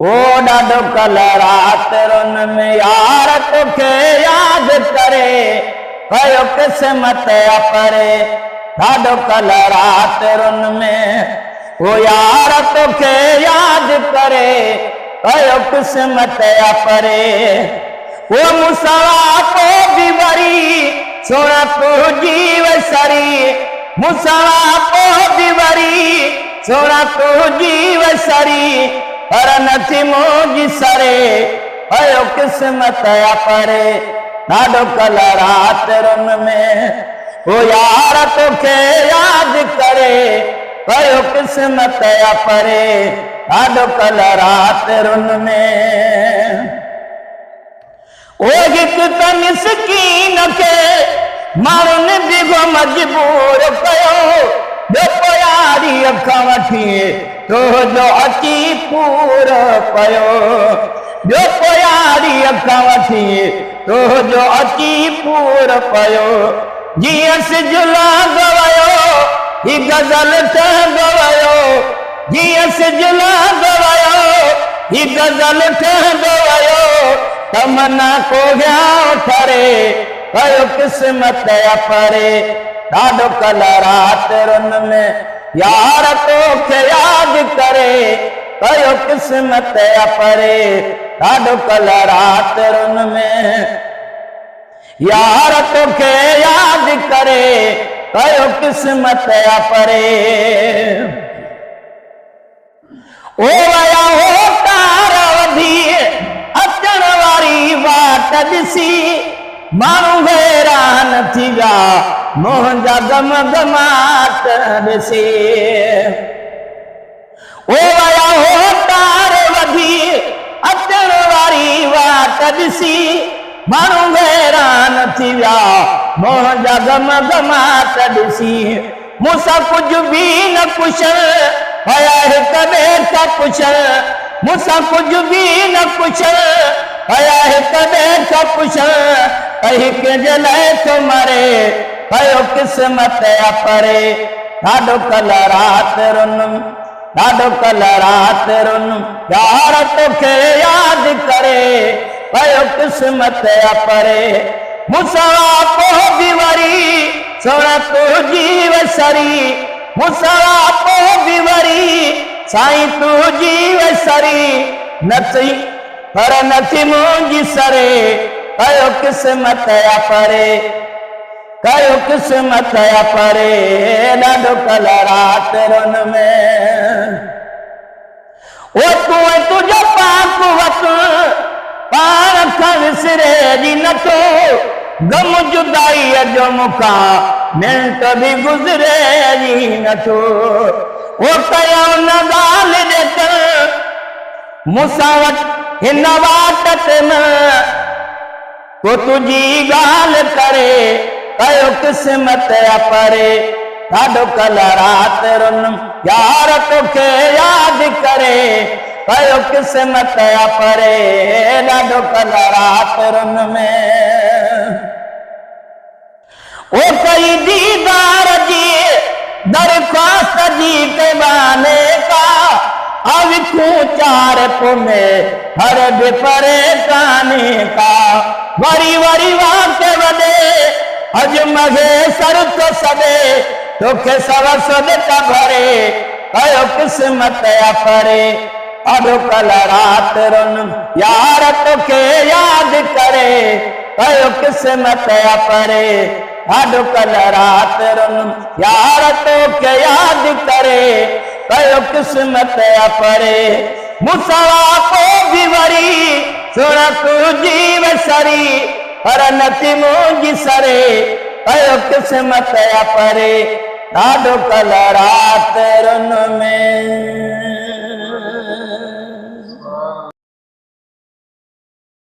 ओ ॾाढो कल रात रुन में यार तोखे याद करे कयो किस्मत अपरे। ॾाढो कल रात रुन में ओ यार तोखे याद करे कयो किस्मत अपरे। वो मुसवा को भी वरी सोना तो जीव सरी, मुसवा को भी वरी सोना तो जीव सरी, पर नथी मोजी सरे कयो किस्मत अपरे। ॾाढो कल रात रुन में ओ यार तोखे याद करे कयो किस्मत अपरे। ॾाढो कल रात रुन में ओ हिक त मिसकीन खे माण्हुनि बिगो मजबूर कयो, ॿियो पोयारी अख वठी तुंहिंजो अची पूर कयो, ॿियो पोयारी अख वठी तुंहिंजो अची पूर कयो। जीअं सिज लॻो वयो ही गज़ल ठहंदो वयो, जीअं सिज लॻो वयो ही गज़ल ठहंदो वयो, तमन्ना को वियां ठरे कयो किस्मत अपरे। ॾाढो कल रात रुन में यार तोखे याद करे कयो किस्मत अपरे। ॾाढो कल रात रुन में यार तोखे याद करे कयो किस्मत अपरे। ओ वया हो तार वधी अचण वारी वाट ॾिसी, माण्हू हैरान थी विया मुंहिंजा गम गमाट ॾिसी। ओ वया हो तार वधी अचण वारी वाट ॾिसी, माण्हू हैरान थी विया मुंहिंजा गम गमाट ॾिसी। मूंसां कुझु बि न पुछण भया हिक ॿिए खां पुछण, मूंसां कुझु बि न पुछण भया हिक ॿिए खां पुछण, हिक जे लाइ थो मरे कयो किस्मत अपरे। ॾाढो कल रात रुन, ॾाढो कल रात रुन यार तोखे याद करे कयो किस्मत अपरे। मुसवा को भी वरी सोना तू जीव सरी, मुसवा को भी वरी साईं तू जीव सरी, नथी पर नथी मुंहिंजी सरे कयो किस्मत अपरे, कयो किस्मत अपरे। ॾाढो कल रात रुन में ओ तूं तुंहिंजो पाक वतु पाण खां विसरे जी नथो, गम जुदाईअ जो मूंखां मिंट बि गुज़रे जी नथो। ओ कयो न ॻाल्हि ॾेख मूंसां वटि हिन वाट ते को तुंहिंजी ॻाल्हि करे कयो किस्मत अपरे। ॾाढो कल रात रुन यार तोखे याद करे कयो किस्मत अपरे। ॾाढो कल रात रुन में ओ कई दीदार जी दरख्वास्त जी के बहाने का, अविखूं चार पुने हर बि परेशानी का, वरी वरी वाके वॾे अॼु मगे सर थो सॾे तोखे सव सदका भरे कयो किस्मत अपरे। ॾाढो कल रात रुन यार तोखे याद करे कयो किस्मत अपरे। ॾाढो कल रात रुन यार तोखे याद करे कयो किस्मत अपरे। मुसवा को भी वरी सोना तू जीव सरी, पर नथी मुंहिंजी सरे कयो किस्मत अपरे। ॾाढो कल रात रुन में